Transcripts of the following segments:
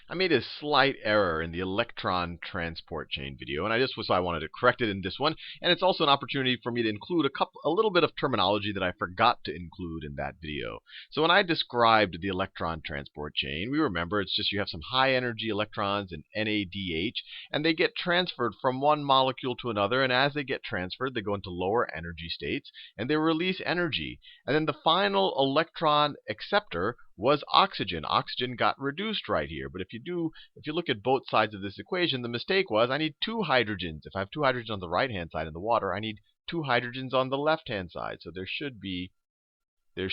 I made a slight error in the electron transport chain video, and I wanted to correct it in this one. And it's also an opportunity for me to include a little bit of terminology that I forgot to include in that video. So when I described the electron transport chain, we remember it's just you have some high energy electrons in NADH, and they get transferred from one molecule to another. And as they get transferred, they go into lower energy states, and they release energy. And then the final electron acceptor was oxygen. Oxygen got reduced right here. But if you look at both sides of this equation, the mistake was I need two hydrogens. If I have two hydrogens on the right-hand side in the water, I need two hydrogens on the left-hand side. So there should be a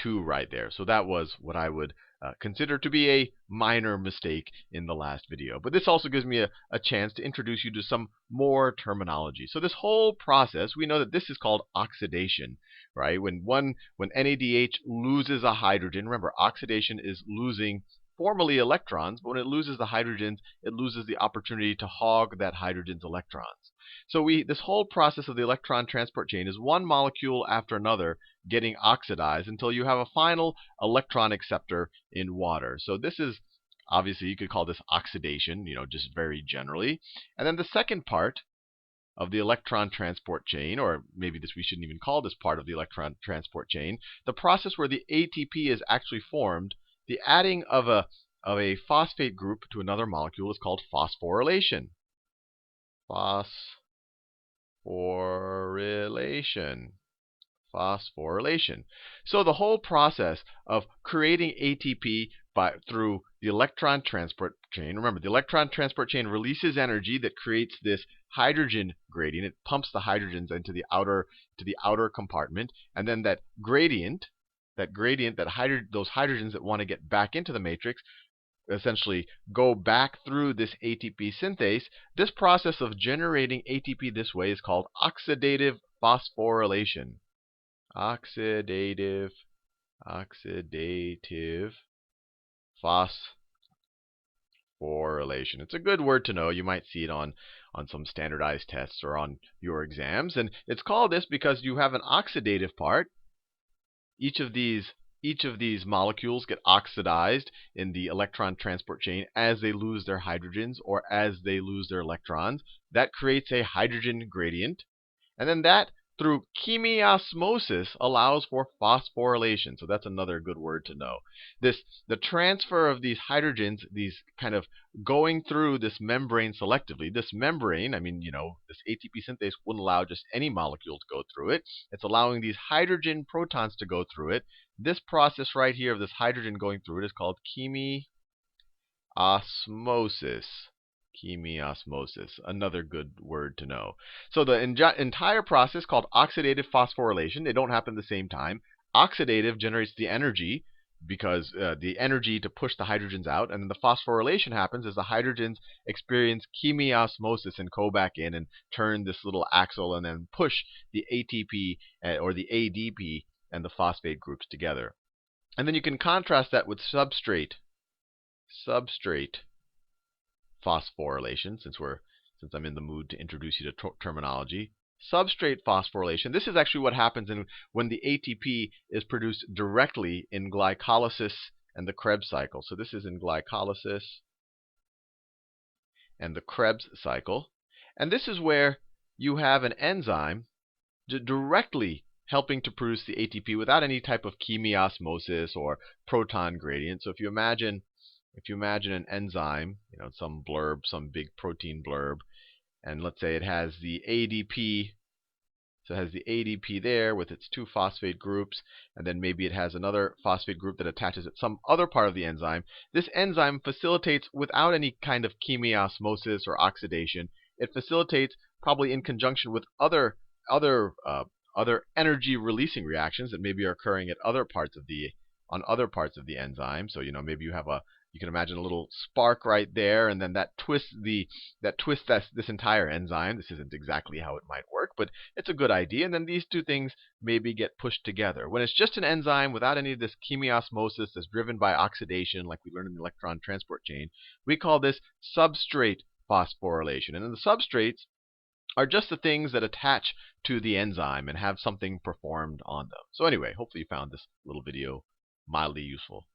2 right there. So that was what I would consider to be a minor mistake in the last video. But this also gives me a chance to introduce you to some more terminology. So this whole process, we know that this is called oxidation, right? When NADH loses a hydrogen, remember oxidation is losing formally electrons, but when it loses the hydrogens, it loses the opportunity to hog that hydrogen's electrons. So this whole process of the electron transport chain is one molecule after another getting oxidized until you have a final electron acceptor in water. So this is obviously, you could call this oxidation, just very generally. And then the second part of the electron transport chain, or maybe we shouldn't even call this part of the electron transport chain, the process where the ATP is actually formed, the adding of a phosphate group to another molecule is called phosphorylation. Phosphorylation. So the whole process of creating ATP through the electron transport chain. Remember, the electron transport chain releases energy that creates this hydrogen gradient. It pumps the hydrogens into the outer compartment, and then that gradient, those hydrogens that want to get back into the matrix, essentially go back through this ATP synthase. This process of generating ATP this way is called oxidative phosphorylation. Oxidative phosphorylation. It's a good word to know. You might see it on some standardized tests or on your exams. And it's called this because you have an oxidative part. Each of these molecules get oxidized in the electron transport chain as they lose their hydrogens or as they lose their electrons. That creates a hydrogen gradient. And then that, through chemiosmosis, allows for phosphorylation. So that's another good word to know. The transfer of these hydrogens, these kind of going through this membrane selectively. This membrane, this ATP synthase wouldn't allow just any molecule to go through it. It's allowing these hydrogen protons to go through it. This process right here of this hydrogen going through it is called chemiosmosis. Chemiosmosis, another good word to know. So the entire process called oxidative phosphorylation, they don't happen at the same time. Oxidative generates the energy because the energy to push the hydrogens out, and then the phosphorylation happens as the hydrogens experience chemiosmosis and go back in and turn this little axle and then push the ATP or the ADP and the phosphate groups together. And then you can contrast that with substrate phosphorylation, since I'm in the mood to introduce you to terminology. Substrate phosphorylation. This is actually what happens when the ATP is produced directly in glycolysis and the Krebs cycle. So this is in glycolysis and the Krebs cycle. And this is where you have an enzyme directly helping to produce the ATP without any type of chemiosmosis or proton gradient. So if you imagine an enzyme, some blurb, some big protein blurb, and let's say it has the ADP. So it has the ADP there with its two phosphate groups, and then maybe it has another phosphate group that attaches at some other part of the enzyme. This enzyme facilitates without any kind of chemiosmosis or oxidation. It facilitates probably in conjunction with other energy releasing reactions that maybe are occurring at other parts of the enzyme. So maybe you can imagine a little spark right there, and then that twists this entire enzyme. This isn't exactly how it might work, but it's a good idea. And then these two things maybe get pushed together. When it's just an enzyme without any of this chemiosmosis that's driven by oxidation, like we learned in the electron transport chain, we call this substrate phosphorylation. And then the substrates are just the things that attach to the enzyme and have something performed on them. So anyway, hopefully you found this little video mildly useful.